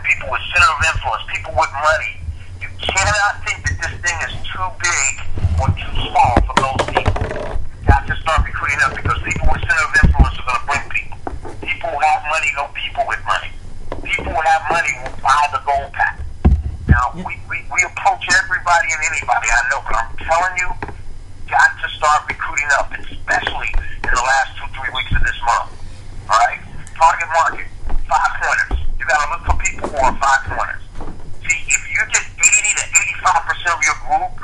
people with center of influence, people with money. You cannot think that this thing is too big or too small for those people. You got to start recruiting up because people with center of influence are going to bring people. People who have money know people with money. People who have money will buy the gold pack. Now, we approach everybody and anybody, I know, but I'm telling you, got to start recruiting up, especially in the last 2-3 weeks of this month. All right? Target market, 5 pointers. You got to look for people who are 5 pointers. See, if you get 80 to 85% of your group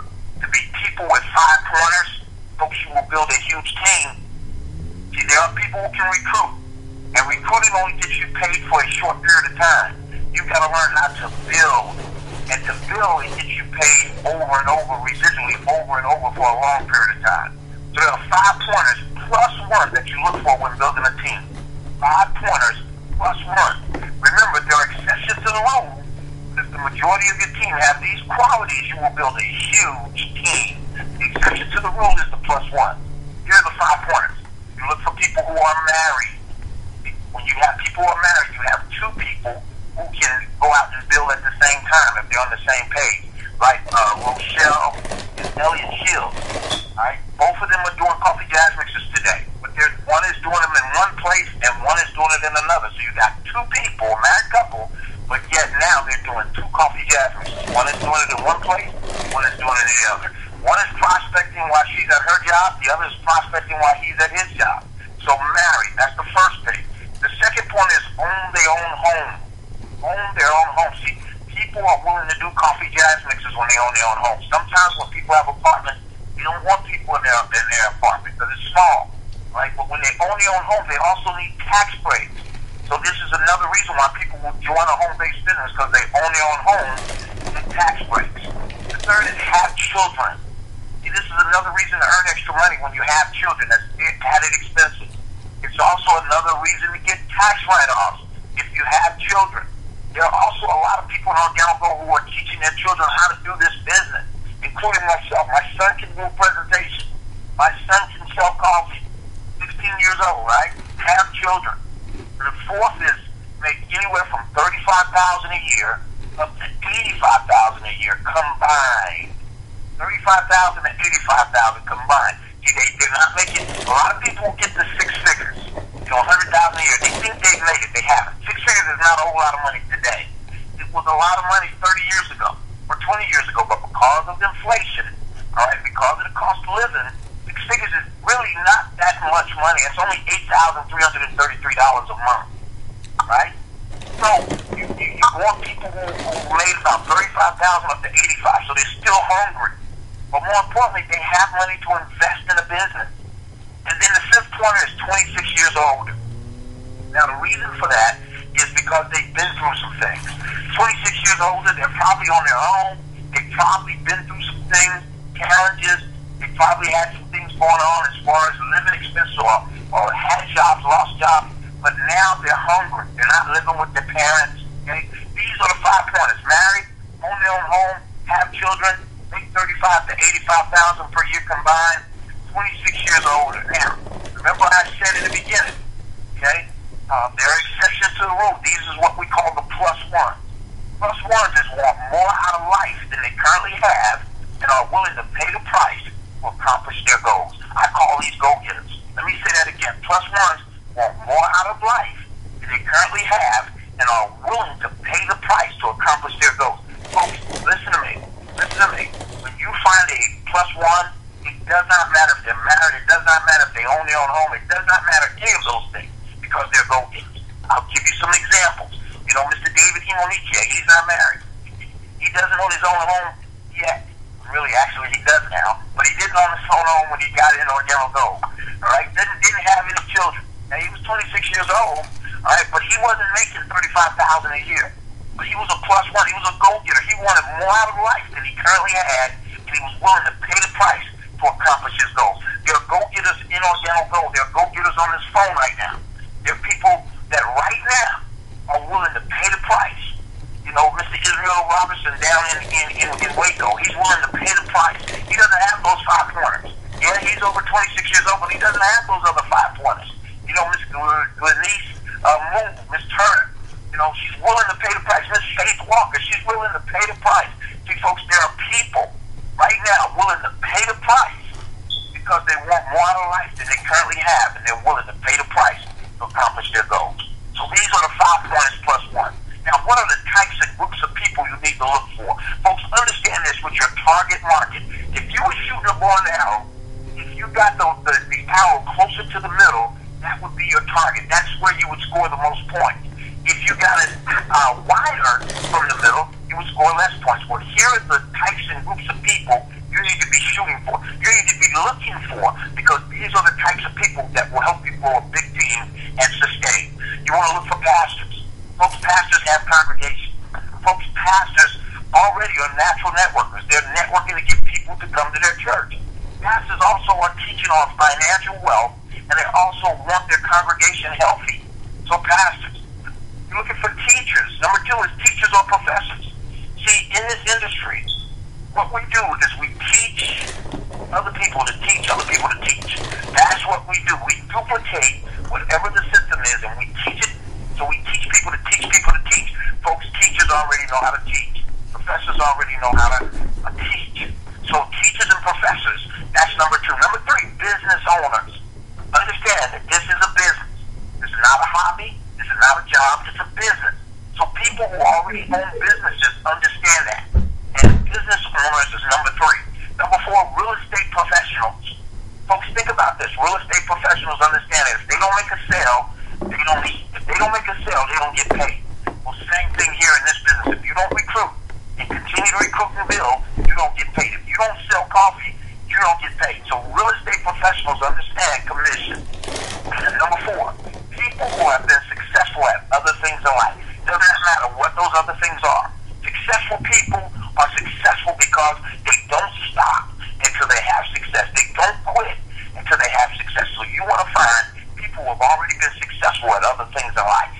to be people with 5 pointers, folks, you will build a huge team. See, there are people who can recruit, and recruiting only gets you paid for a short period of time. You've got to learn how to build. And to build, it gets you paid over and over, residually over and over for a long period of time. So there are 5 pointers plus 1 that you look for when building a team. 5 pointers plus 1. Remember, there are exceptions to the rule. If the majority of your team have these qualities, you will build a huge team. The exception to the rule is the plus 1. Here are the 5 pointers. You look for people who are married. When you have people who are married, you have 2 people who can go out and build at the same time if they're on the same page, like Rochelle and Elliot Shields. Right? Both of them are doing coffee jazz mixes today, but one is doing them in one place and one is doing it in another. So you got 2 people, a married couple, but yet now they're doing 2 coffee jazz mixes. One is doing it in one place, one is doing it in the other. One is prospecting while she's at her job, the other is prospecting while he's at his job. So married, that's the first thing. The second point is own their own home. Own their own home. See, people are willing to do coffee jazz mixes when they own their own home. Sometimes when people have apartments, you don't want people in their apartment because it's small, right? But when they own their own home, they also need tax breaks. So this is another reason why people will join a home-based business because they own their own home and tax breaks. The third is have children. See, this is another reason to earn extra money when you have children. That's added expenses. It's also another reason to get tax write-offs if you have children. There are also a lot of people in Organic Go who are teaching their children how to do this business, including myself. My son can do a presentation. My son can sell coffee. 16 years old, right? Have children. The fourth is make anywhere from $35,000 a year up to $85,000 a year combined. $35,000 to $85,000 combined. See, they're not making. A lot of people get to 6 figures. $100,000 a year. They think they've made it. They haven't. 6 figures is not a whole lot of money today. It was a lot of money 30 years ago or 20 years ago, but because of inflation, all right, because of the cost of living, 6 figures is really not that much money. It's only $8,333 a month, right? So you want people who made about $35,000 up to $85,000, so they're still hungry. But more importantly, they have money to invest in a business. And then the 5th pointer is 26 years old. Now, the reason for that is because they've been through some things. 26 years older, they're probably on their own. They've probably been through some things, challenges. They probably had some things going on as far as living expenses or had jobs, lost jobs. But now they're hungry. They're not living with their parents. Okay? These are the 5 pointers. Married, own their own home, have children, make $35,000 to $85,000 per year combined. 26 years older. Now, remember I said in the beginning, okay, there are exceptions to the rule. These is what we call the plus 1s. Plus 1s is want more out of life than they currently have and are willing to pay the price to accomplish their goals. I call these go-getters. Let me say that again. Plus 1s want more out of life than they currently have and are willing to pay the price to accomplish their goals. Folks, listen to me. Listen to me. When you find a plus 1, it does not matter if they're married. It does not matter if they own their own home. It does not matter any of those things because they're go-getters. I'll give you some examples. You know, Mr. David Himoniche, he's not married. He doesn't own his own home yet. Really, actually, he does now. But he didn't own his own home when he got in Organic Gold. All right? Didn't have any children. Now, he was 26 years old. All right? But he wasn't making $35,000 a year. But he was a plus 1. He was a go-getter. He wanted more out of life than he currently had, and he was willing to pay the price to accomplish his goals. There are go-getters in Organic Gold. There are go-getters on this phone right now. There are people that right now are willing to pay the price. You know, Mr. Israel Robertson down in Waco, he's willing to pay the price. He doesn't have those 5 pointers. Yeah, he's over 26 years old, but he doesn't have those other 5 pointers. You know, Miss Glenise Moon, Miss Turner, you know, she's willing to pay the price. Miss what are the types and groups of people you need to look for? Folks, understand this with your target market. If you were shooting a bow and arrow, if you got the arrow closer to the middle, that would be your target. That's where you would score the most points. If you got it wider from the middle, you would score less points. Well, here are the types and groups of people you need to be shooting for. You need to be looking for, because these are the types of people that will help you grow a big team and sustain. You want to look for pastors. Folks, pastors have congregations. Folks, pastors already are natural networkers. They're networking to get people to come to their church. Pastors also are teaching on financial wealth, and they also want their congregation healthy. So pastors, you're looking for teachers. Number 2 is teachers or professors. See, in this industry, what we do is we teach other people to teach other people to teach. That's what we do. We duplicate whatever the system is, and we teach it. So we teach people to teach people to teach. Folks, teachers already know how to teach. Professors already know how to teach. So teachers and professors, that's number 2. Number 3, business owners. Understand that this is a business. This is not a hobby. This is not a job. It's a business. So people who already own businesses understand that. And business owners is number 3. Number 4, real estate professionals. Folks, think about this. Real estate professionals understand that if they don't make a sale, they don't eat. If they don't make a sale, they don't get paid. Well, same thing here in this business. If you don't recruit and continue to recruit and build, you don't get paid. If you don't sell coffee, you don't get paid. So real estate professionals understand commission. Number 4, people who have been successful at other things in life. Doesn't matter what those other things are. Successful people are successful because they don't stop until they have success. They don't quit until they have success. So you want to find people who have already been successful at other things in life.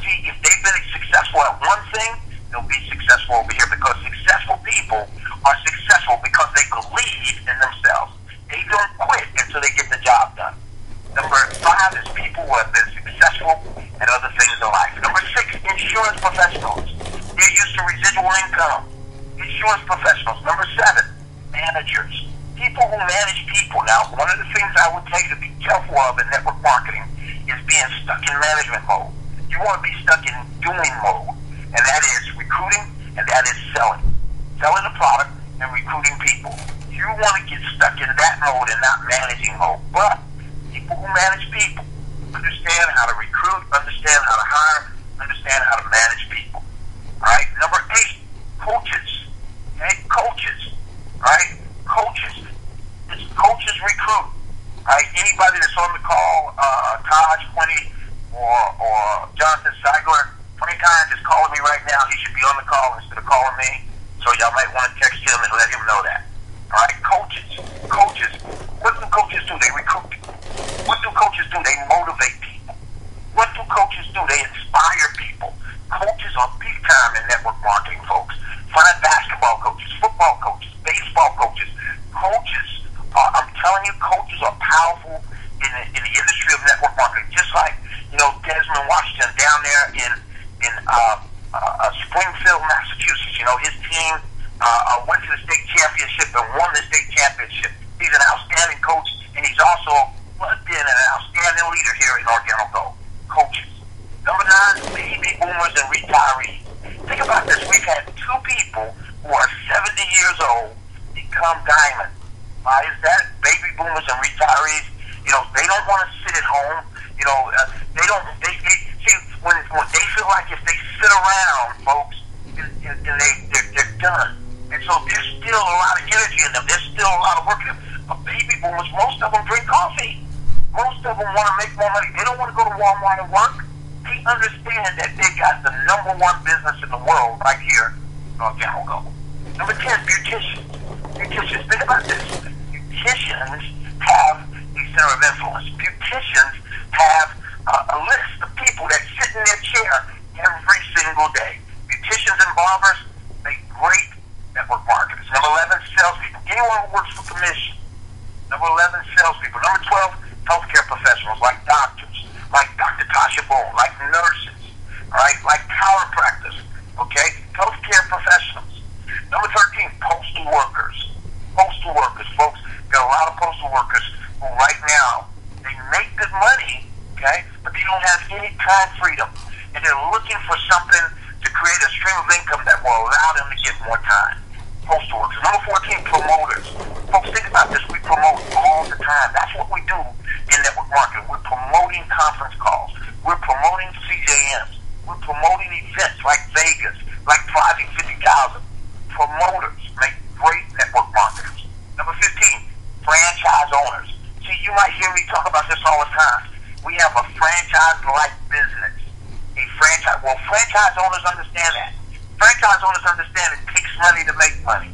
See, if they've been successful at one thing, they'll be successful over here, because successful people are successful because they believe in themselves. They don't quit until they get the job done. Number 5 is people who have been successful at other things in life. Number 6, insurance professionals. They're used to residual income. Insurance professionals. Number 7, managers. People who manage people. Now, one of the things I would tell you to be careful of in network marketing is being stuck in management mode. You want to be stuck in doing mode, and that is recruiting, and that is selling. Selling a product and recruiting people. You want to get stuck in that mode and not managing mode. But people who manage people understand how to recruit, understand how to hire, understand how to manage people. All right? Number 8, coaches. Okay? Coaches. All right? Coaches. It's coaches recruit. All right? Anybody that's on the call, Taj, Quinny, or Jonathan Seigler, Frank Hines is calling me right now. He should be on the call instead of calling me. So y'all might want to text him and let him know that. All right? Coaches. Coaches. What do coaches do? They recruit people. What do coaches do? They motivate people. What do coaches do? They inspire people. Coaches are big time in network marketing, folks. Find basketball coaches, football coaches, baseball coaches. Coaches are, I'm telling you, coaches are powerful in the industry of network marketing. Just like, Desmond Washington down there in Springfield, Massachusetts. His team went to the state championship and won the state championship. He's an outstanding coach, and he's also plugged in an outstanding leader here in Organic Go. Coaches. Number 9, baby boomers and retirees. Think about this. We've had 2 people who are 70 years old become diamond. Why is that? Baby boomers and retirees, they don't want to sit at home. See, when they feel like if they sit around, folks, and they're done. And so there's still a lot of energy in them. There's still a lot of work in them. But baby boomers, most of them drink coffee. Most of them want to make more money. They don't want to go to Walmart and work. They understand that they got the number 1 business in the world right here on General Go. Number 10, beauticians. Beauticians, think about this. Beauticians have a center of influence. Beauticians have a list of people that sit in their chair every single day. Beauticians and barbers make great network marketers. Number 11, salespeople. Anyone who works for commission. Number 11, salespeople. Number 12, healthcare professionals like doctors, like Dr. Tasha Boone, like nurses, all right, like chiropractors, okay? Healthcare professionals. Number 13, postal workers. Postal workers, folks. There are a lot of postal workers who right now, they make good money, okay, but they don't have any time freedom. And they're looking for something to create a stream of income that will allow them to get more time. Postal workers. Number 14, promoters. Folks, think about this. We promote all the time. That's what we do in network marketing. We're promoting conference calls. We're promoting CJMs. We're promoting events like Vegas, like Project 50,000. Promoters make great network marketers. Number 15, franchise owners. See, you might hear me talk about this all the time. We have a franchise-like business. Franchise owners understand that. Franchise owners understand it takes money to make money.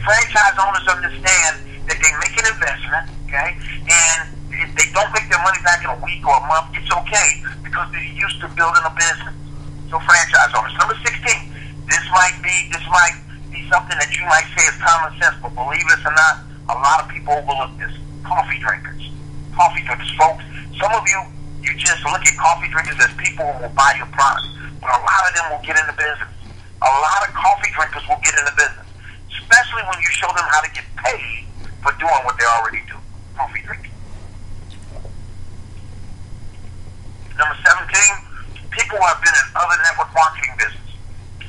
Franchise owners understand that they make an investment, okay, and if they don't make their money back in a week or a month, it's okay because they're used to building a business. So franchise owners. Number 16, this might be something that you might say is common sense, but believe it or not, a lot of people overlook this. Coffee drinkers. Coffee drinkers, folks. Some of you just look at coffee drinkers as people who will buy your product, but a lot of them will get into business. A lot of coffee drinkers will get into business, especially when you show them how to get paid for doing what they already do. Coffee drinking. Number 17, people who have been in other network marketing business.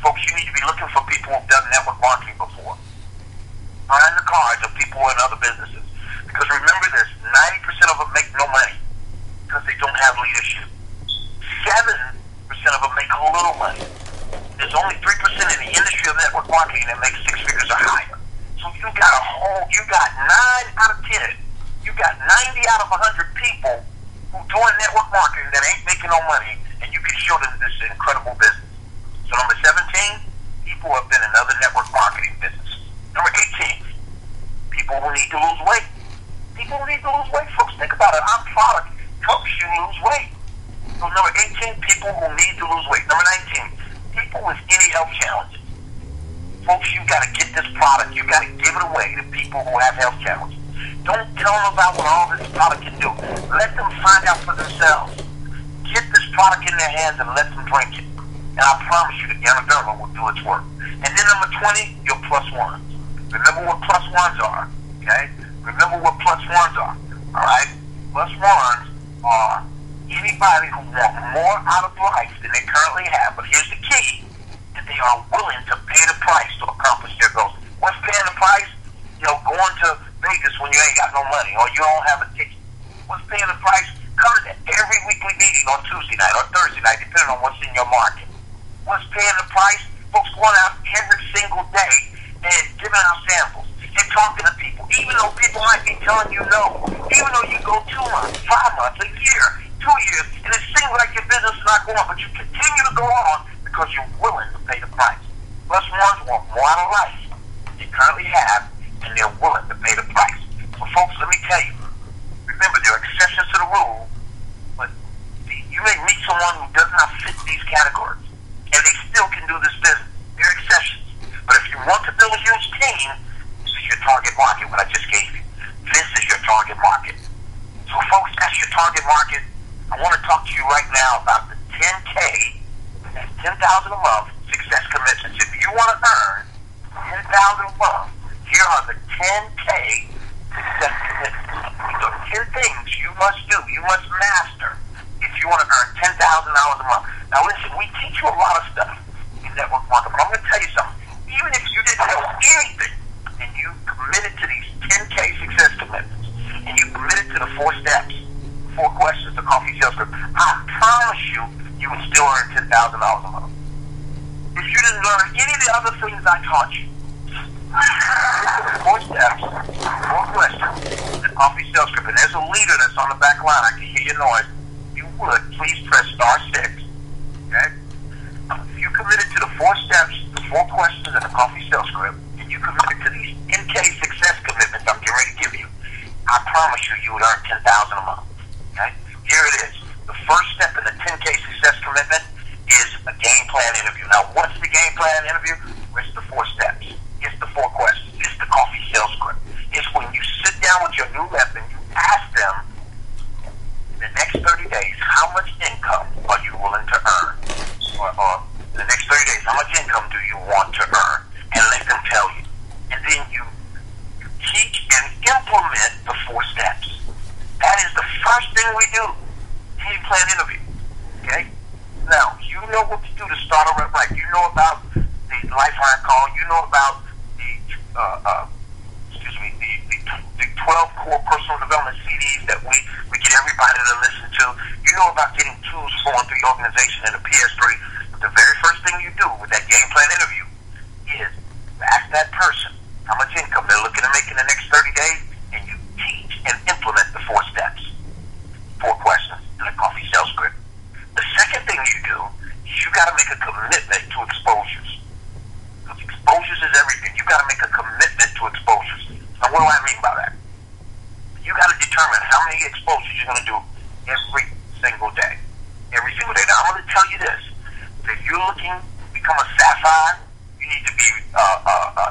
Folks, you need to be looking for people who have done network marketing before. Find the cards of people who are in other businesses. Because remember this, 90% of them make no money because they don't have leadership. 7% of them make a little money. There's only 3% in the industry of network marketing that makes 6 figures or higher. So you got 9 out of 10. You got 90 out of 100 people who doing network marketing that ain't making no money, and you can show them this incredible business. So number 17, people who have been in other network marketing business. Number 18, people who need to lose weight. People who need to lose weight, folks, think about it. Our product helps you lose weight. So number 18, people who need to lose weight. Number 19, people with any health challenges. Folks, you've got to get this product. You've got to give it away to people who have health challenges. Don't tell them about what all this product can do. Let them find out for themselves. Get this product in their hands and let them drink it. And I promise you, the Gamma will do its work. And then number 20, your plus ones. Remember what plus ones are, okay? Remember what plus ones are, all right? Plus ones are anybody who wants more out of life than they currently have. But here's the key, that they are willing to pay the price to accomplish their goals. What's paying the price? Going to Vegas when you ain't got no money or you don't have a ticket. What's paying the price? Coming to every weekly meeting on Tuesday night or Thursday night, depending on what's in your market. What's paying the price? Folks going out every single day and giving out samples and talking to people, even though people might be telling you no, even though you go 2 months, 5 months, a year, 2 years, and it seems like your business is not going, but you continue to go on because you're willing to pay the price. Plus ones want more out of life than you currently have, and they're willing to pay the price. So folks, let me tell you, remember there are exceptions to the rule, but you may meet someone who does not fit these categories, and they still can do this business. There are exceptions. But if you want to build a huge team, this is your target market, what I just gave you. This is your target market. So folks, that's your target market. I want to talk to you right now about the 10K, that's $10,000 a month, success commitments. If you want to earn $10,000 a month, here are the 10K success commitments. These are 10 things you must do, you must master if you want to earn $10,000 a month. Now listen, we teach you a lot of stuff in network marketing, but I'm going to tell you something. Even if you didn't know anything and you committed to these 10K success commitments and you committed to the 4 steps, 4 questions, the coffee sales script, I promise you would still earn $10,000 a month. If you didn't learn any of the other things I taught you, 4 steps, 4 questions, the coffee sales script, and there's a leader that's on the back line. I can hear your noise. You would, please press *6. Okay? If you committed to the 4 steps, the 4 questions, and the coffee sales script, and you committed to these 10K success commitments I'm getting ready to give you, I promise you would earn $10,000 a month. Okay? Here it is. The first step in the 10K success commitment is a game plan interview. Now, what's the game plan interview? It's the 4 steps. It's the 4 questions. It's the coffee sales script. It's when you sit down with your new rep and you ask them, in the next 30 days, how much income are you willing to earn? Or in the next 30 days, how much income do you want to earn? And let them tell you. And then you teach and implement the 4 steps. That is the first thing we do. Game plan interview. Okay? Now, you know what to do to start a rep right. You organization in the PS3. But the very first thing you do with that game plan interview is ask that person how much income they're looking to make in the next 30 days, and you teach and implement the 4 steps, 4 questions in a coffee sales script. The second thing you do is you got to make a commitment to exposures. Because exposures is everything. You got to make a commitment to exposures. Now, what do I mean by that? You got to determine how many exposures you're going to do every single day. Every single day. Now, I'm going to tell you this. If you're looking to become a sapphire, you need to be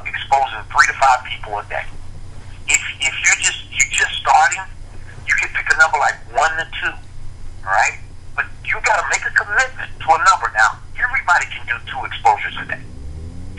exposing 3 to 5 people a day. If you're just starting, you can pick a number like 1 to 2, all right? But you got to make a commitment to a number. Now, everybody can do 2 exposures a day.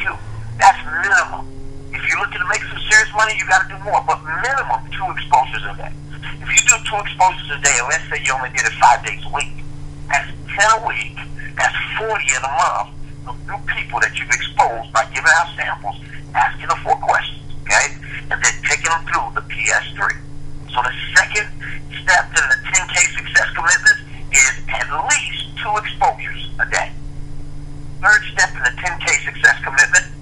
2. That's minimum. If you're looking to make some serious money, you got to do more. But minimum 2 exposures a day. If you do 2 exposures a day, and let's say you only did it 5 days a week, that's 10 a week. That's 40 in a month of new people that you've exposed by giving out samples, asking them 4 questions, okay? And then taking them through the PS3. So the second step in the 10K success commitment is at least 2 exposures a day. Third step in the 10K success commitment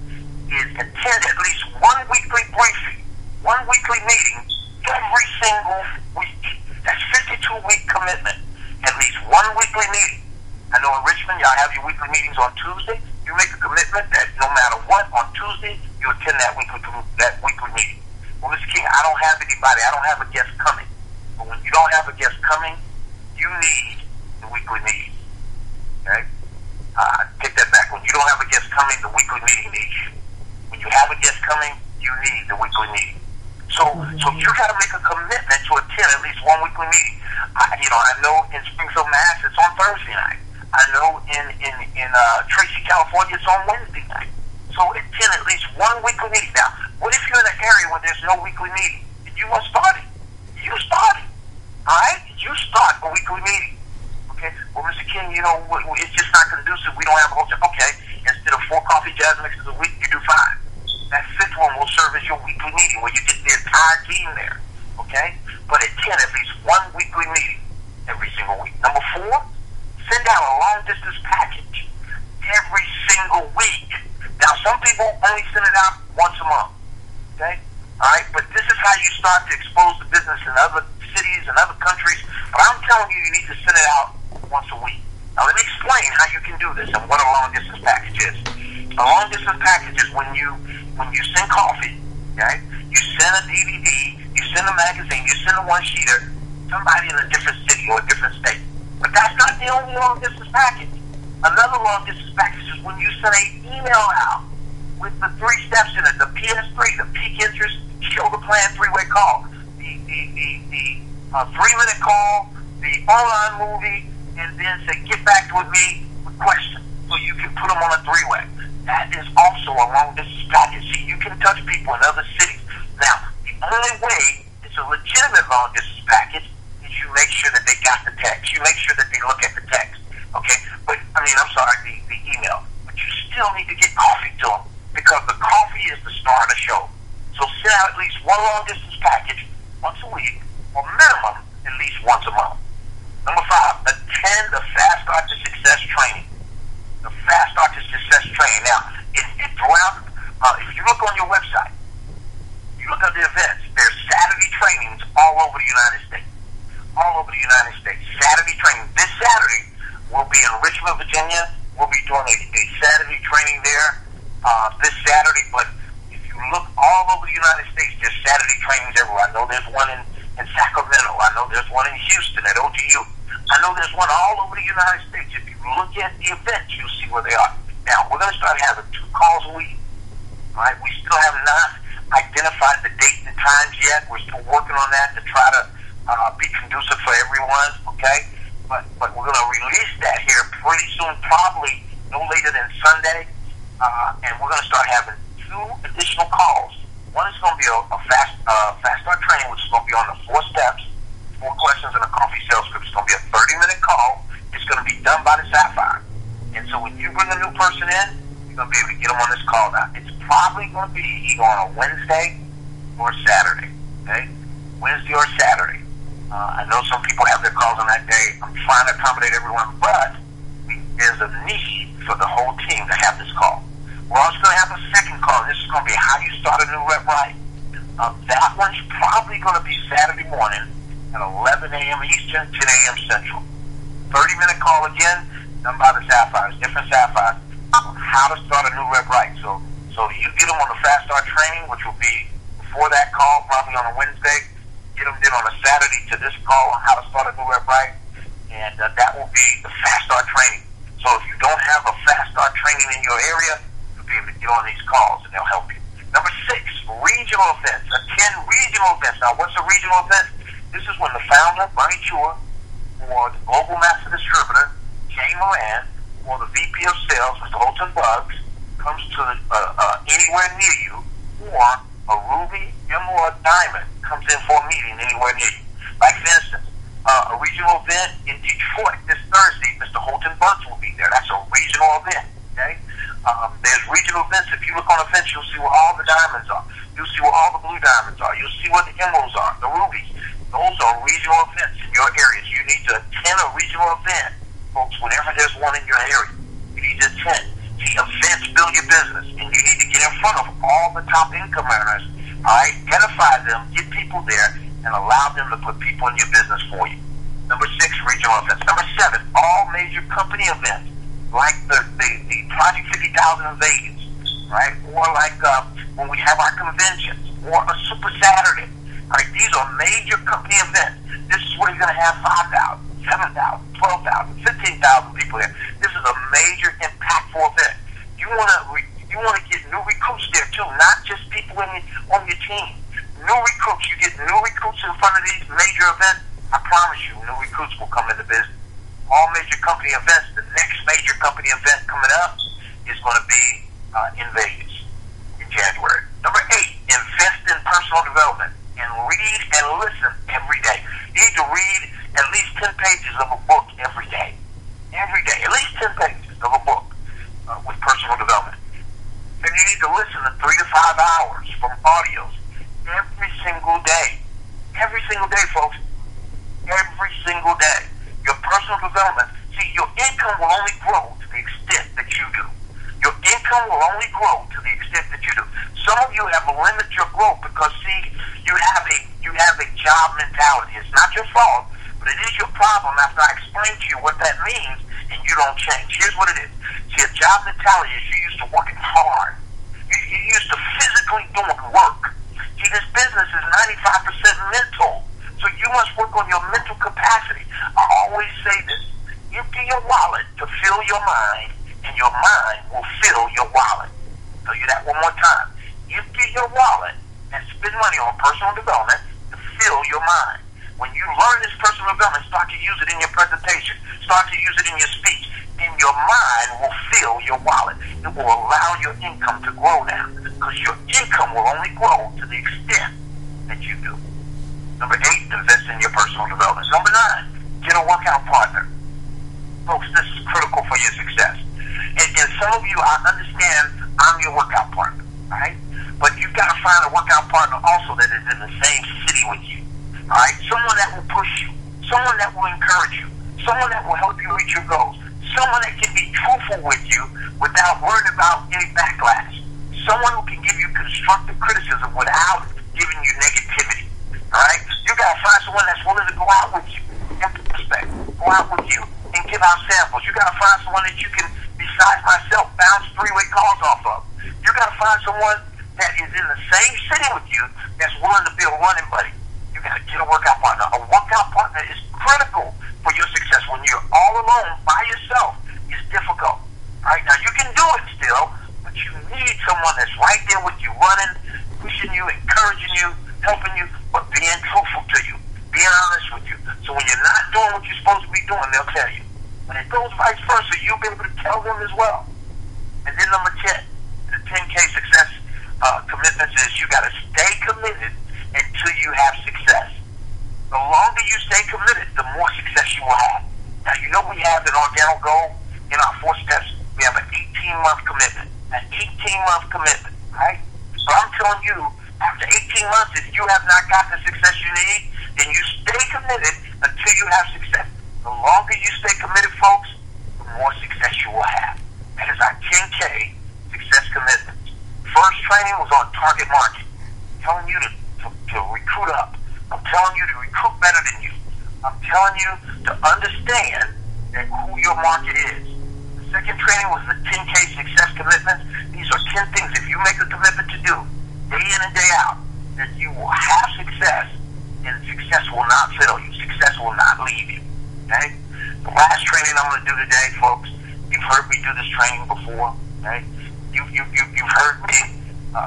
is attend at least 1 weekly briefing, 1 weekly meeting every single week. That's 52-week commitment. At least 1 weekly meeting. I know in Richmond, y'all have your weekly meetings on Tuesday. You make a commitment that no matter what, on Tuesday, you attend that weekly meeting. Well, Mr. King, I don't have anybody. I don't have a guest coming. But when you don't have a guest coming, you need the weekly meeting. Okay? Take that back. When you don't have a guest coming, the weekly meeting needs you. When you have a guest coming, you need the weekly meeting. So you got to make a commitment to attend at least 1 weekly meeting. I know in Springfield, Mass, it's on Thursday night. I know in Tracy, California, it's on Wednesday night. So attend at least 1 weekly meeting. Now, what if you're in an area where there's no weekly meeting? And you want to start it. You start it. All right? You start a weekly meeting. Okay? Well, Mr. King, it's just not conducive. We don't have a whole time. Okay. Instead of 4 coffee jazz mixes a week, you do 5. That 5th one will serve as your weekly meeting where you get the entire team there. Okay? But attend at least 1 weekly meeting every single week. Number 4, send out a long-distance package every single week. Now, some people only send it out once a month. Okay? All right? But this is how you start to expose the business in other cities and other countries. But I'm telling you, you need to send it out once a week. Now, let me explain how you can do this and what a long-distance package is. A long-distance package is when you send coffee, okay? You send a DVD, you send a magazine, you send a one-sheeter, somebody in a different city or a different state. But that's not the only long-distance package. Another long-distance package is when you send an email out with the 3 steps in it, the PS3, the peak interest, show the plan 3-way call, the 3-minute call, the online movie, and then say, get back with me with questions. So you can put them on a 3-way. That is also a long-distance package. See, you can touch people in other cities. Now, the only way it's a legitimate long-distance package is you make sure that they got the text. You make sure that they look at the text. Okay? But, the email. But you still need to get coffee to them because the coffee is the star of the show. So send out at least 1 long-distance package once a week or minimum at least once a month. Number 5, attend the Fast Start to Success training. The Fast Start to Success training. Now, if you look on your website, you look at the events, there's Saturday trainings all over the United States. All over the United States. Saturday training. This Saturday, we'll be in Richmond, Virginia. We'll be doing a Saturday training there this Saturday. But if you look all over the United States, there's Saturday trainings everywhere. I know there's one in Sacramento. I know there's one in Houston at OGU. I know there's one all over the United States. If you look at the events, you'll see where they are. Now, we're going to start having 2 calls a week. All right? We still have not identified the date and times yet. We're still working on that to try to be conducive for everyone, okay? But we're going to release that here pretty soon, probably no later than Sunday. And we're going to start having 2 additional calls. One is going to be a fast start training, which is going to be on the 4 steps, 4 questions in a coffee sales script. It's going to be a 30-minute call. It's going to be done by the Sapphire. And so when you bring a new person in, you're going to be able to get them on this call now. It's probably going to be either on a Wednesday or Saturday, okay? Wednesday or Saturday. I know some people have their calls on that day. I'm trying to accommodate everyone, but we there's a need for the whole team to have this call. We're also going to have a second call. This is going to be how you start a new rep right. That one's probably going to be Saturday morning at 11 a.m. Eastern, 10 a.m. Central. 30-minute call again, done by the Sapphires, different Sapphires, on how to start a new rep right. So you get them on the Fast Start training, which will be before that call, probably on a Wednesday. Get them then on a Saturday to this call on how to start a new rep right. And that will be the Fast Start training. So if you don't have a Fast Start training in your area, you'll be able to get on these calls and they'll help you. Number 6, regional events. Attend regional events. Now, what's a regional event? This is when the founder, Bunny Chua, or the global master distributor, Jay Moran, or the VP of sales, Mr. Holton Buggs, comes to anywhere near you, or a ruby, emerald, diamond comes in for a meeting anywhere near you. Like, for instance, a regional event in Detroit this Thursday, Mr. Holton Buggs will be there. That's a regional event, okay? There's regional events. If you look on events, you'll see where all the diamonds are. You'll see where all the blue diamonds are. You'll see where the emeralds are, the rubies. Those are regional events in your areas. You need to attend a regional event, folks, whenever there's one in your area. You need to attend. See, events build your business, and you need to get in front of all the top income earners. All right, identify them, get people there, and allow them to put people in your business for you. Number 6, regional events. Number 7, all major company events, like the Project 50,000 in Vegas, right? Or like when we have our conventions, or a Super Saturday. All right, these are major company events. This is where you're going to have 5,000, 7,000, 12,000, 15,000 people there. This is a major, impactful event. You want to get new recruits there too, not just people on your team. New recruits. You get new recruits in front of these major events. I promise you, new recruits will come into business. All major company events. The next major company event coming up is going to be in Vegas in January. Number 8, invest in personal development and read and listen every day. You need to read at least 10 pages of a book every day. Every day, at least 10 pages of a book with personal development. And you need to listen to 3 to 5 hours from audios every single day. Every single day, folks. Every single day. Your personal development. See, your income will only grow to the extent that you do. Your income will only grow to the extent that you do. Some of you have limited your growth because, see, you have a job mentality. It's not your fault, but it is your problem after I explain to you what that means and you don't change. Here's what it is. See, a job mentality is you used to working hard. You used to physically doing work. See, this business is 95% mental. So you must work on your mental capacity. I always say this. Empty your wallet to fill your mind, and your mind will fill your wallet. I'll tell you that one more time. Empty your wallet and spend money on personal development to fill your mind. When you learn this personal development, start to use it in your presentation. Start to use it in your speech. And your mind will fill your wallet. It will allow your income to grow now. Because your income will only grow to the extent that you do. Number 8, invest in your personal development. Number 9, get a workout partner. Folks, this is critical for your success. And some of you, I understand I'm your workout partner, all right? But you've got to find a workout partner also that is in the same city with you, all right? Someone that will push you, someone that will encourage you, someone that will help you reach your goals, someone that can be truthful with you without worrying about any backlash, someone who can give you constructive criticism without giving you negativity. All right? You got to find someone that's willing to go out with you and respect, go out with you and give out samples. You got to find someone that you can, besides myself, bounce 3-way calls off of. You got to find someone that is in the same city with you that's willing to be a running buddy. You got to get a workout partner. A workout partner is critical for your success. When you're all alone by yourself, it's difficult. All right? Now, you can do it still, but you need someone that's right there with you, running, pushing you, encouraging you, helping you, but being truthful to you, being honest with you. So when you're not doing what you're supposed to be doing, they'll tell you. When it goes vice versa, you'll be able to tell them as well. And then number 10, the 10K success commitments is you got to stay committed until you have success. The longer you stay committed, the more success you will have. Now, you know we have an organo goal in our 4 steps. We have an 18-month commitment. An 18-month commitment, right? So I'm telling you, after 18 months, if you have not got the success you need, then you stay committed until you have success. The longer you stay committed, folks, the more success training was on target market. I'm telling you to recruit up. I'm telling you to recruit better than you. I'm telling you to understand that who your market is. The second training was the 10K success commitments. These are 10 things if you make a commitment to do day in and day out, that you will have success, and success will not fail you. Success will not leave you. Okay? The last training I'm going to do today, folks, you've heard me do this training before. Okay? You've heard me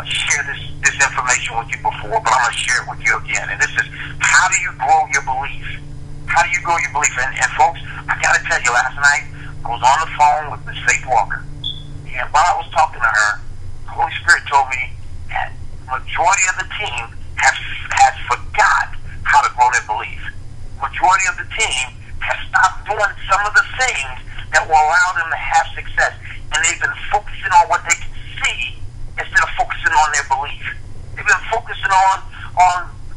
share this information with you before, but I'm going to share it with you again. And this is, how do you grow your belief? How do you grow your belief? And folks, I got to tell you, last night I was on the phone with Miss Faith Walker, and while I was talking to her, the Holy Spirit told me that the majority of the team has forgot how to grow their belief. Majority of the team has stopped doing some of the things that will allow them to have success, and they've been focusing on what they can see instead of focusing on their belief. They've been focusing on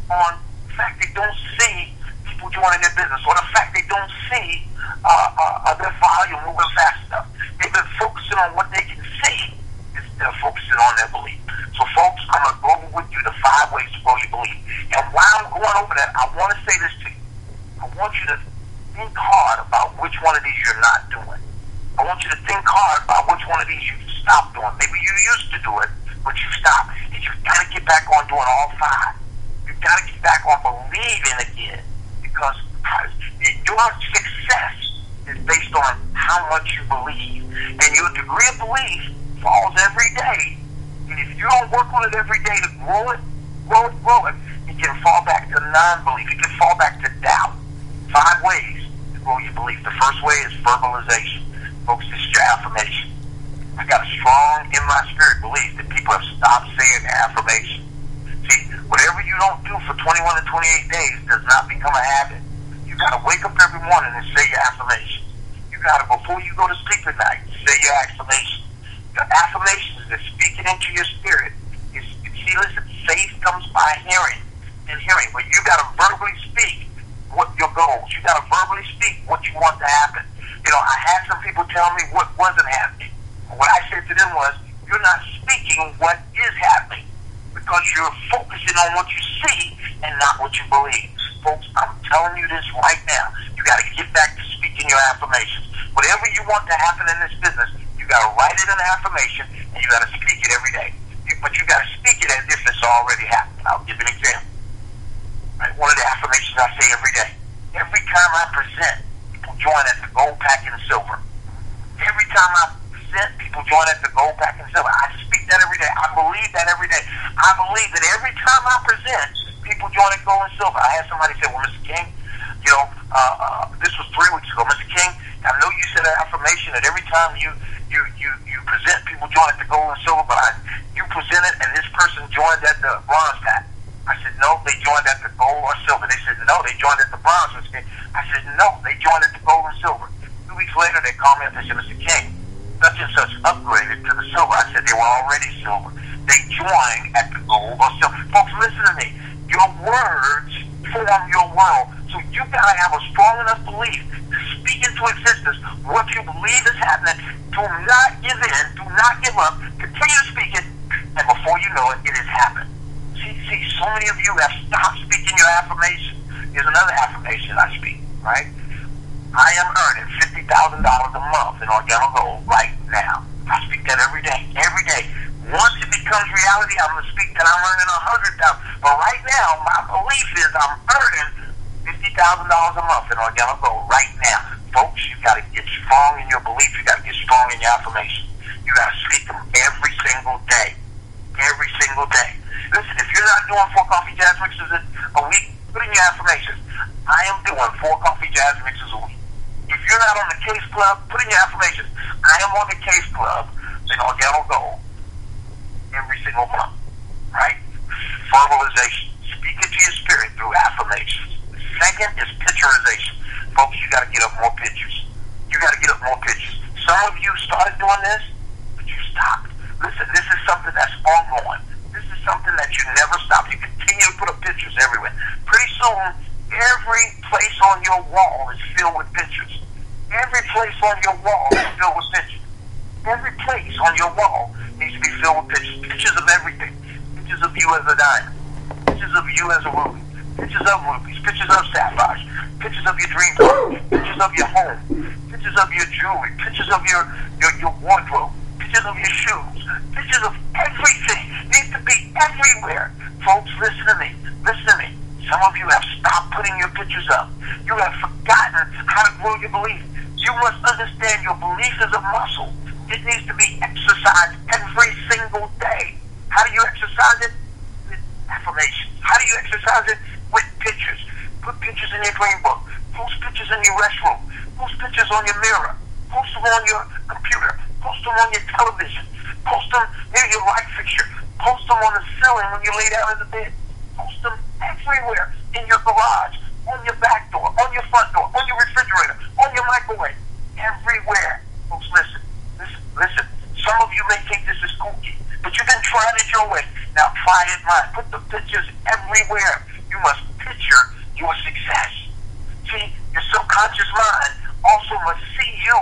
the fact they don't see people joining their business, or the fact they don't see their volume moving fast enough. They've been focusing on what they can see instead of focusing on their belief. So folks, I'm going to go with you the 5 ways to grow your belief. And while I'm going over that, I want to say this to you. I want you to think hard about which one of these you're not doing. I want you to think hard about which one of these you've stopped doing. Maybe you used to do it, but you stopped. And you've got to get back on doing all 5. You've got to get back on believing again, because your success is based on how much you believe. And your degree of belief falls every day. And if you don't work on it every day to grow it, it can fall back to non-belief. It can fall back to doubt. 5 ways to grow your belief. The first way is verbalization. Folks, this is your affirmation. I got a strong, in my spirit, belief that people have stopped saying their affirmation. See, whatever you don't do for 21 to 28 days does not become a habit. You got to wake up every morning and say your affirmation. You got to, before you go to sleep at night, say your affirmation. The affirmations that speaking into your spirit is, see, listen, faith comes by hearing, and hearing. But you got to verbally speak what your goals. You got to verbally speak what you want to happen. You know, I had some people tell me what wasn't happening. What I said to them was, you're not speaking what is happening, because you're focusing on what you see and not what you believe. Folks, I'm telling you this right now. You got to get back to speaking your affirmations. Whatever you want to happen in this business, you got to write it in an affirmation, and you got to speak it every day. But you got to speak it as if it's already happened. I'll give you an example. Right? One of the affirmations I say every day. Every time I present, people join at the gold, pack, and silver. Every time I present, people join at the gold, pack, and silver. I speak that every day. I believe that every day. I believe that every time I present, people join at gold and silver. I had somebody say, well, Mr. King, you know, this was 3 weeks ago. Mr. King, I know you said an affirmation that every time you present, people join at the gold and silver, but you presented and this person joined at the bronze pack. I said, no, they joined at the gold or silver. They said, no, they joined at the bronze. I said, no, they joined at the gold and silver. 2 weeks later, they called me up and said, Mr. King, such and such upgraded to the silver. I said, they were already silver. They joined at the gold or silver. Folks, listen to me. Your words form your world. So you got to have a strong enough belief to speak into existence what you believe is happening. Do not give in. Do not give up. Continue to speak it. And before you know it, it has happened. See, so many of you have stopped speaking your affirmation. Here's another affirmation I speak, right? I am earning $50,000 a month in organic gold right now. I speak that every day. Every day. Once it becomes reality, I'm going to speak that I'm earning $100,000. But right now, my belief is I'm earning $50,000 a month in organic gold right now. Folks, you got to get strong in your belief. You got to get strong in your affirmation. You got to speak them every single day. Every single day. Listen, if you're not doing 4 coffee jazz mixes a week, put in your affirmations. I am doing 4 coffee jazz mixes a week. If you're not on the Case Club, put in your affirmations. I am on the Case Club in organic gold every single month. Right? Verbalization. Speak it to your spirit through affirmations. The second is picturization. Folks, you got to get up more pictures. You got to get up more pictures. Some of you started doing this, but you stopped. Listen, this is something that's ongoing. This is something that you never stop. You continue to put up pictures everywhere. Pretty soon, every place on your wall is filled with pictures. Every place on your wall is filled with pictures. Every place on your wall is be filled with pictures. Pictures of everything. Pictures of you as a diamond. Pictures of you as a ruby. Pictures of rubies. Pictures of sapphires. Pictures of your dream car. Pictures of your home. Pictures of your jewelry. Pictures of your wardrobe. Pictures of your shoes. Pictures of everything. Needs to be everywhere. Folks, listen to me. Listen to me. Some of you have stopped putting your pictures up. You have forgotten how to grow your belief. You must understand your belief is a muscle. It needs to be exercised every single day. How do you exercise it? With affirmations. How do you exercise it? With pictures. Put pictures in your dream book. Post pictures in your restroom. Post pictures on your mirror. Post them on your computer. Post them on your television. Post them near your light fixture. Post them on the ceiling when you lay down in the bed. Post them everywhere. In your garage. On your back door. On your front door. On your refrigerator. On your microwave. Everywhere. Folks, listen. Listen. Some of you may think this is kooky, but you've been trying it your way. Now try it mine. Put the pictures everywhere. You must picture your success. See, your subconscious mind also must see you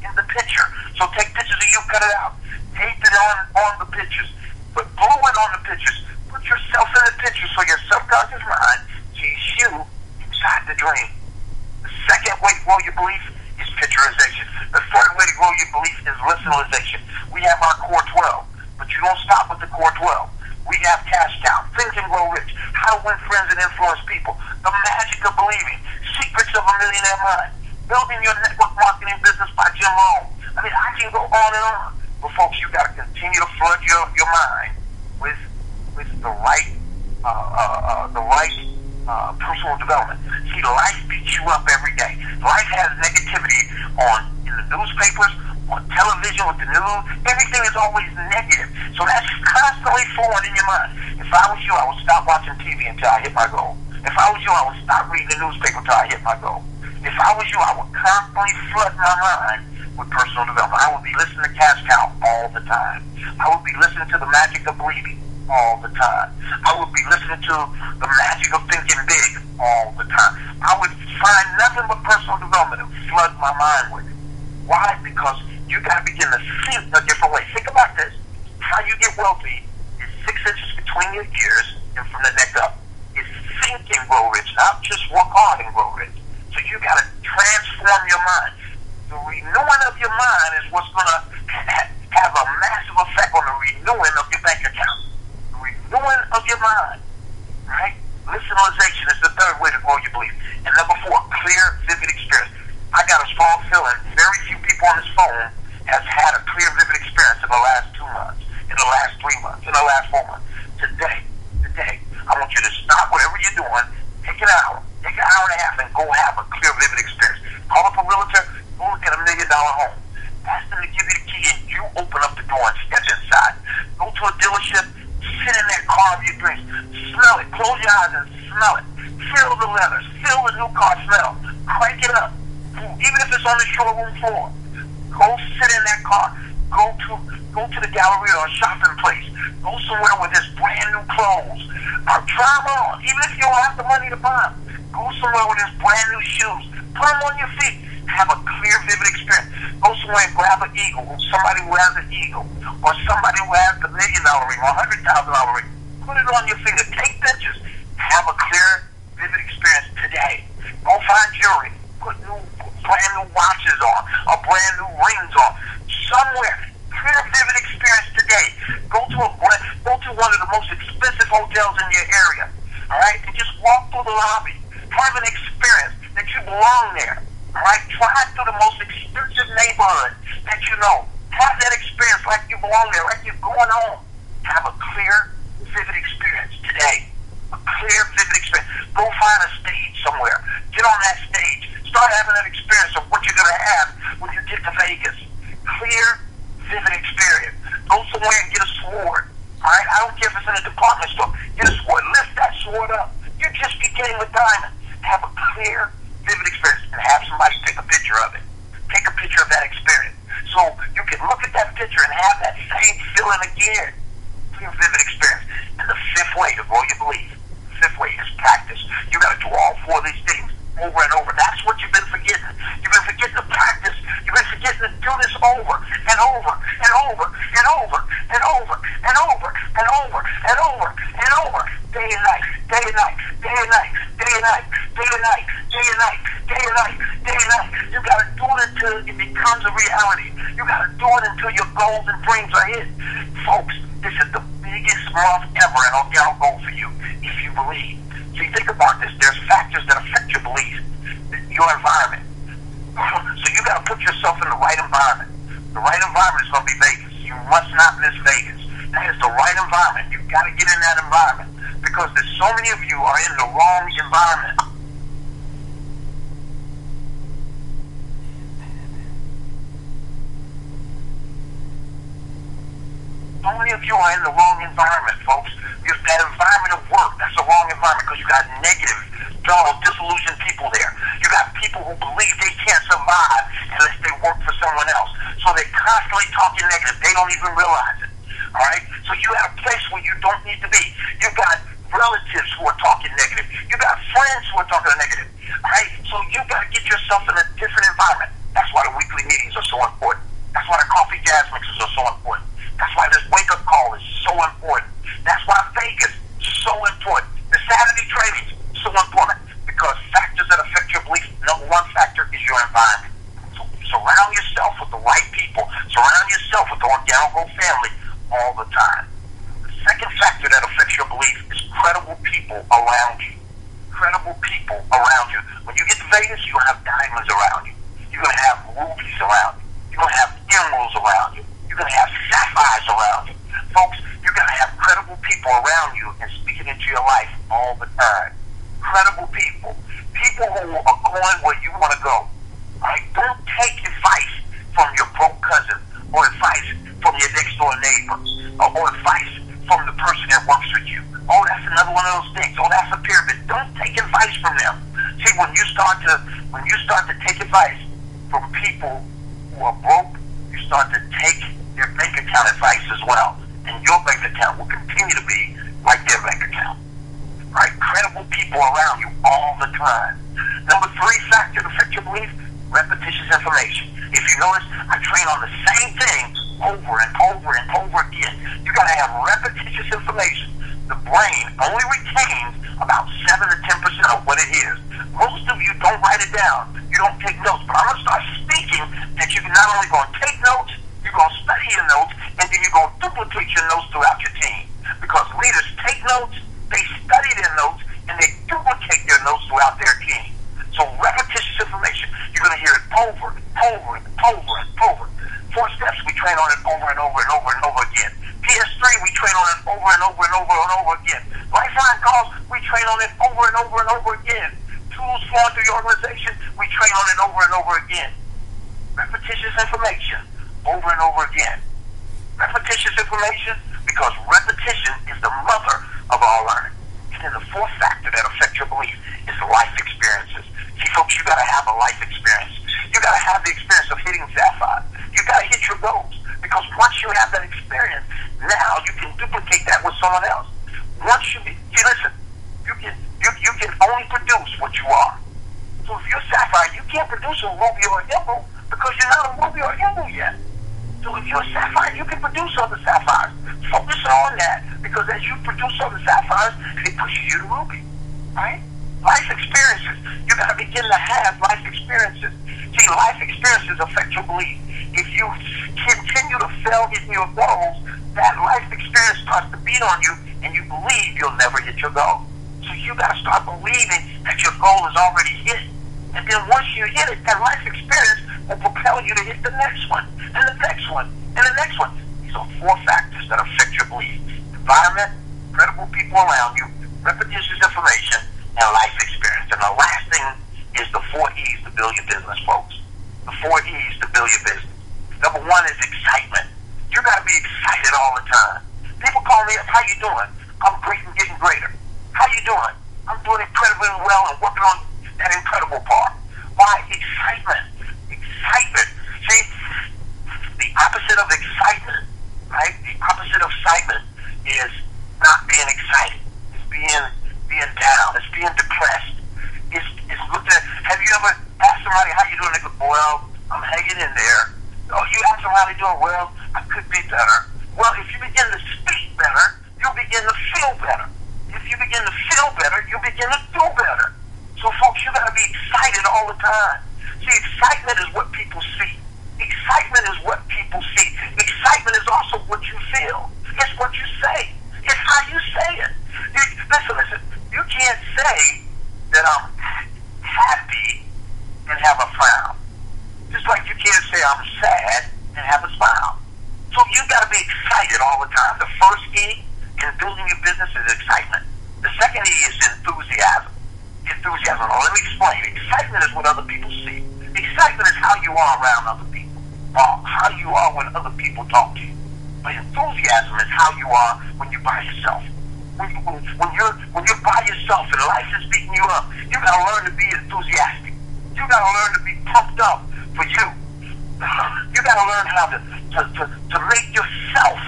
in the picture. So take pictures of you, cut it out. Tape it on the pictures. Put glue it on the pictures. Put yourself in the picture so your subconscious mind sees you inside the dream. The second way to grow your belief is picturization. The third way to grow your belief is listenalization. We have our core 12, but you don't stop with the core 12. We have cash cow, think and grow rich, how to win friends and influence people, the magic of believing, secrets of a millionaire mind, building your network marketing business by Jim Rohn. I mean, I can go on and on. But folks, you got to continue to flood your mind with the right personal development. See, life beats you up every day. Life has negativity in the newspapers, on television, with the news. Everything is always negative. So that's constantly flowing in your mind. If I was you, I would stop watching TV until I hit my goal. If I was you, I would stop reading the newspaper until I hit my goal. If I was you, I would constantly flood my mind with personal development. I would be listening to Cash Cow all the time. I would be listening to the magic of believing all the time. I would be listening to the magic of thinking big all the time. I would find nothing but personal development and flood my mind with it. Why? Because you got to begin to think a different way. Think about this. How you get wealthy is 6 inches between your ears and from the neck up. It's think and grow rich, not just work hard and grow rich. So you got to transform your mind. The renewing of your mind is what's going to have a massive effect on the renewing of your bank account. The renewing of your mind, right? Listenalization is the third way to grow your belief. And number 4, clear, vivid experience. I got a strong feeling very few people on this phone has had a clear, vivid experience in the last 2 months, in the last 3 months, in the last 4 months. Today, I want you to stop whatever you're doing, take an hour and a half, and go have a clear, vivid experience. Call up a realtor, go look at $1 million home. Ask them to give you the key, and you open up the door and step inside. Go to a dealership, sit in that car of your dreams, smell it, close your eyes and smell it. Feel the leathers, feel the new car smell. Crank it up. Even if it's on the showroom floor, go sit in that car. Go to the gallery or a shopping place. Go somewhere where there's brand new clothes. Or try them on, even if you don't have the money to buy them. Go somewhere where there's brand new shoes. Put them on your feet. Have a clear, vivid experience. Go somewhere and grab an eagle. Somebody who has an eagle, or somebody who has the $1 million ring or $100,000 ring. Put it on your finger. Take pictures. Have a clear, vivid experience today. Go find jewelry. Put brand new watches on, or brand new rings on. Somewhere, clear, vivid experience today. Go to one of the most expensive hotels in your area, all right, and just walk through the lobby. Have an experience that you belong there, all right. Drive through the most expensive neighborhood that you know. Have that experience like you belong there, like you're going home. Have a clear, vivid experience today. A clear, vivid experience. Go find a stage somewhere. Get on that stage. Start having that experience of what you're going to have when you get to Vegas. Clear, vivid experience. Go somewhere and get a sword. All right? I don't care if it's in a department store. Get a sword. Lift that sword up. You just became a diamond. Have a clear, vivid experience. And have somebody take a picture of it. Take a picture of that experience. So you can look at that picture and have that same feeling again. Clear, vivid experience. And the 5th way to grow your belief. 5th way is practice. You got to do all 4 of these things over and over. That's what you've been forgetting. You've been forgetting to practice. You've been forgetting to do this over and over and over and over and over goals and dreams are hit. Folks, this is the biggest month ever in organic goal for you, if you believe. See, think about this. There's factors that affect your belief, your environment. So you got to put yourself in the right environment. The right environment is going to be Vegas. You must not miss Vegas. That is the right environment. You've got to get in that environment because there's so many of you are in the wrong environment. So many of you are in the wrong environment, folks. That environment of work, that's the wrong environment because you got negative, dull, disillusioned people there. You got people who believe they can't survive unless they work for someone else. So they're constantly talking negative. They don't even realize it. All right? So you have a place where you don't need to be. You got relatives who are talking negative. You got friends who are talking negative. All right? So you got to get yourself in a different environment. That's why the weekly meetings are so important. That's why the coffee jazz mixes are so important. That's why this wake-up call is so important. That's why Vegas is so important. The Saturday trainings is so important because factors that affect your belief, number one factor is your environment. So surround yourself with the right people. Surround yourself with the Organogo family all the time. The second factor that affects your belief is credible people around you. Credible people around you. When you get to Vegas, you're going to have diamonds around you. You're going to have rubies around you. You're going to have emeralds around you. You're going to have sapphires around you. Folks, you're going to have credible people around you and speaking into your life all the time. Credible people. People who are going where you want to go. All right? Don't take advice from your broke cousin or advice from your next door neighbor or advice from the person that works with you. Oh, that's another one of those things. Oh, that's a pyramid. Don't take advice from them. See, when you start to take advice from people who are broke, you start to take their bank account advice as well. And your bank account will continue to be like their bank account. Right? Credible people around you all the time. Number three factor to affect your belief, repetitious information. If you notice, I train on the same thing over and over and over again. You got to have repetitious information. The brain only retains about 7 to 10% of what it is. Most of you don't write it down. You don't take notes. But I'm going to start speaking that you're not only going to take notes, you're going to study your notes, and then you're going to duplicate your notes throughout your team. Because leaders take notes, they study their notes, and they duplicate their notes throughout their team. So repetitious information, you're going to hear it over and over and over and over. 4 steps, we train on it over and over and over and over again. PS3, we train on it over and over and over and over again. Lifeline calls, we train on it over and over and over again. Tools flowing through your organization, we train on it over and over again. Repetitious information, over and over again. Repetitious information, because repetition is the mother of all learning. And then the fourth factor that affects your belief is life experiences. See, folks, you got to have a life experience. You got to have the experience of hitting sapphire. You got to hit your goals. Because once you have that experience, now you can duplicate that with someone else. Once you listen, you can only produce what you are. So if you're sapphire, you can't produce a ruby or an emerald because you're not a ruby or emerald yet. So if you're a sapphire, you can produce other sapphires. Focus on that because as you produce other sapphires, it pushes you to ruby. Right? Life experiences. You got to begin to have life experiences. See, life experiences affect your belief. If you continue to fail hitting your goals, that life experience starts to beat on you, and you believe you'll never hit your goal. So you got to start believing that your goal is already hit. And then once you hit it, that life experience will propel you to hit the next one, and the next one, and the next one. These are 4 factors that affect your belief. Environment, credible people around you, repetitious information, and life experience. And the last thing is the 4 E's to build your business, folks. The 4 E's to build your business. Number 1 is excitement. You got to be excited all the time. People call me up, how you doing? I'm great and getting greater. How you doing? I'm doing incredibly well and working on that incredible part. Why? Excitement. Excitement. See, the opposite of excitement, right? The opposite of excitement is not being excited. It's being down. It's being depressed. It's looked at. Have you ever asked somebody how you doing? They go, well, I'm hanging in there. Oh, you ask them how they doing? Well, I could be better. Well, if you begin to speak better, you'll begin to feel better. If you begin to feel better, you'll begin to do better. So, folks, you got to be excited all the time. See, excitement is what people see. Excitement is what people see. Excitement first E in building your business is excitement. The second E is enthusiasm. Enthusiasm. Now, let me explain. Excitement is what other people see. Excitement is how you are around other people, or how you are when other people talk to you. But enthusiasm is how you are when you're by yourself. When you're by yourself and life is beating you up, you gotta learn to be enthusiastic. You gotta learn to be pumped up for you. You gotta learn how to make yourself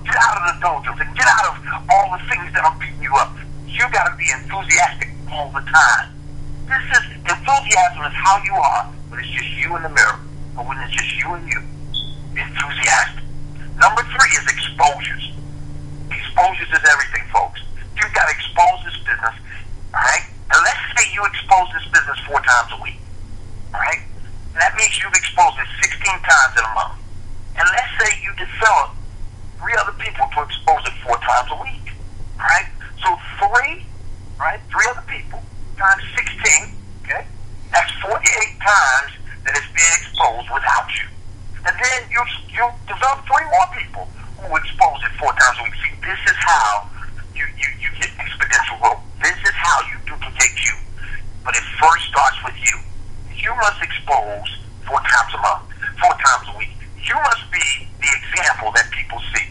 get out of the doldrums and get out of all the things that are beating you up. You gotta be enthusiastic all the time. Enthusiasm is how you are when it's just you in the mirror, or when it's just you and you. Enthusiastic. Number 3 is exposures. Exposures is everything, folks. You've got to expose this business, all right? And let's say you expose this business 4 times a week, all right? And that means you've exposed it 16 times in a month. And let's say you develop 3 other people to expose it 4 times a week, all right? So 3, right? 3 other people times 16, okay? That's 48 times that it's being exposed without you. And then you develop 3 more people who expose it 4 times a week. See, this is how you get exponential growth. This is how you duplicate you. But it first starts with you. You must expose 4 times a month, 4 times a week. You must be the example that people see,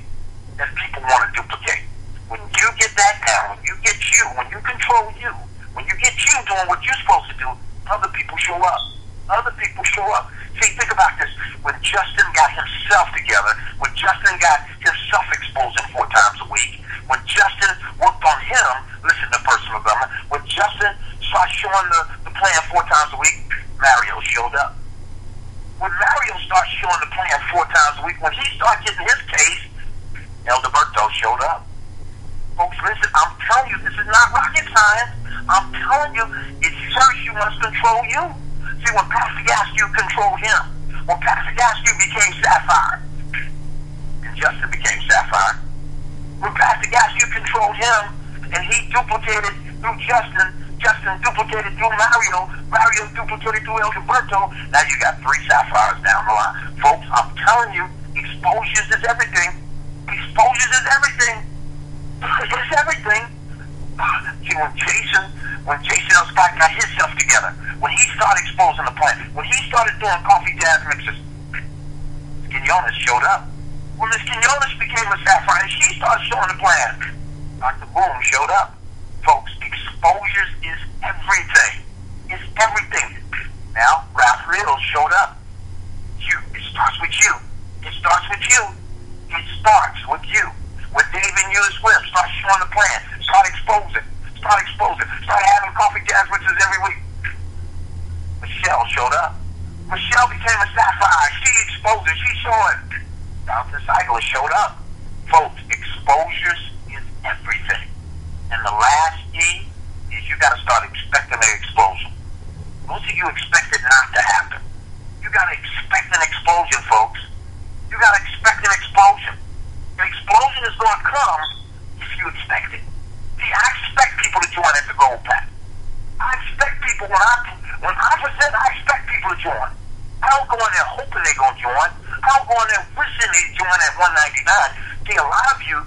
that people want to duplicate. When you get that down, when you get you, when you control you, when you get you doing what you're supposed to do, other people show up. Other people show up. See, think about this. When Justin got himself together, when Justin got himself exposed 4 times a week, when Justin worked on him, listen to personal development, when Justin started showing the plan 4 times a week, Mario showed up. When Mario started showing the plan 4 times a week, when he started getting his case, Elderberto showed up. Folks, listen, I'm telling you, this is not rocket science. I'm telling you, it's first you must control you. See, when Pastor Gaskew controlled him, when Pastor Gaskew became Sapphire, and Justin became Sapphire, when Pastor Gaskew controlled him, and he duplicated through Justin, Justin duplicated through Mario, Mario duplicated through Alberto, now you got 3 Sapphires down the line. Folks, I'm telling you, exposures is everything. Exposures is everything. It's everything. See, when Jason L. Scott got himself together, when he started exposing the plant, when he started doing coffee jazz mixes, Quinones showed up. When Miss Quinones became a Sapphire, and she started showing the plan, Dr. Boom showed up. Folks, exposures is everything. It's everything. Now, Ralph Riddle showed up. It starts with you. It starts with you. It starts with you. When Dave and you swim, start showing the plan. Start exposing. Start exposing. Start having coffee jazz mixes every week. Michelle showed up. Michelle became a Sapphire. She exposed it. She showed it. Dr. Silas showed up. Folks, exposures is everything. And the last E is you got to start expecting an explosion. Most of you expect it not to happen. You got to expect an explosion, folks. You got to expect an explosion. An explosion is going to come if you expect it. See, I expect people to join at the gold path. I expect people, when I present, I expect people to join. I don't go in there hoping they're going to join. I don't go in there wishing they join at 199. See, a lot of you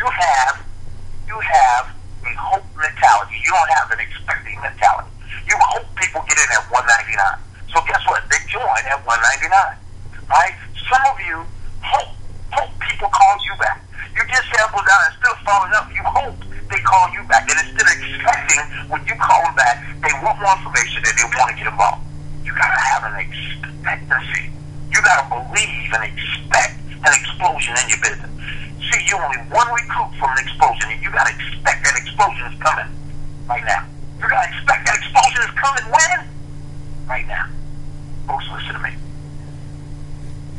have a hope mentality. You don't have an expecting mentality. You hope people get in at 199. So guess what? They join at 199. Right? Some of you hope people call you back. You get samples out and still following up. You hope they call you back. And instead of expecting when you call them back, they want more information and they want to get involved. You got to have an expectancy. You got to believe and expect an explosion in your business. See, you're only one recruit from an explosion, and you got to expect that explosion is coming right now. You got to expect that explosion is coming when? Right now. Folks, listen to me.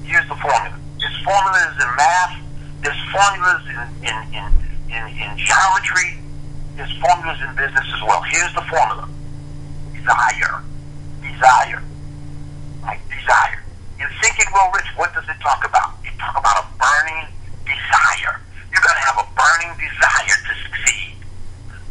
Here's the formula. There's formulas in math. There's formulas in geometry. There's formulas in business as well. Here's the formula. Desire. Desire. Like desire. In Think and Grow Rich, what does it talk about? It talk about a burning desire. You got to have a burning desire to succeed.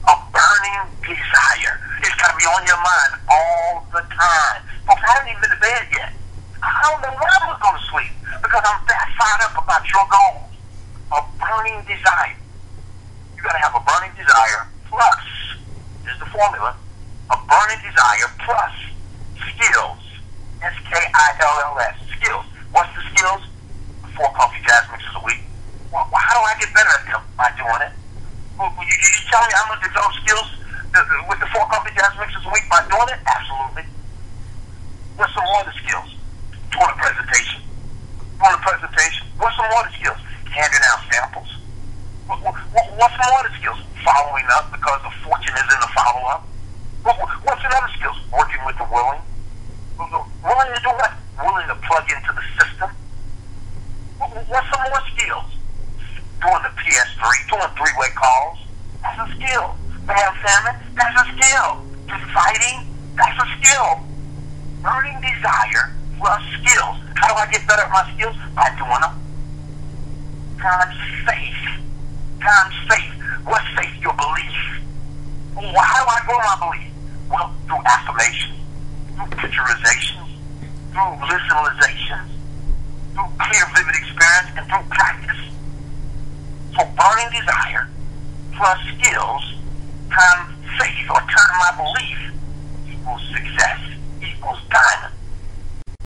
A burning desire. It's got to be on your mind all the time. Folks, I haven't even been to bed yet. I don't know when I'm going to sleep because I'm that fired up about your goals. A burning desire. You got to have a burning desire plus, here's the formula, a burning desire plus skills. skills. Skills. What's the skills? 4 coffee jazz mixes a week. Well, how do I get better at them by doing it? Well, you tell me I'm going to develop skills with the 4 coffee jazz mixes a week by doing it? Absolutely. What's some more of the skills? Doing a presentation. What's some more of the skills? Handing out samples. What's some more of the skills? Following up, because the fortune is in the follow-up. What's another skills? Working with the willing. Willing to do what? Willing to plug into the system. What's some more skills? Doing the PS3, doing 3-way calls. That's a skill. Bad salmon, that's a skill. Fighting, that's a skill. Burning desire plus skills. How do I get better at my skills? By doing them. Times faith. What's faith? Your belief. Well, how do I grow my belief? Well, through affirmations, through picturizations, through visualizations, through clear, vivid experience, and through practice. So burning desire plus skills times faith or times my belief equals success, equals diamond.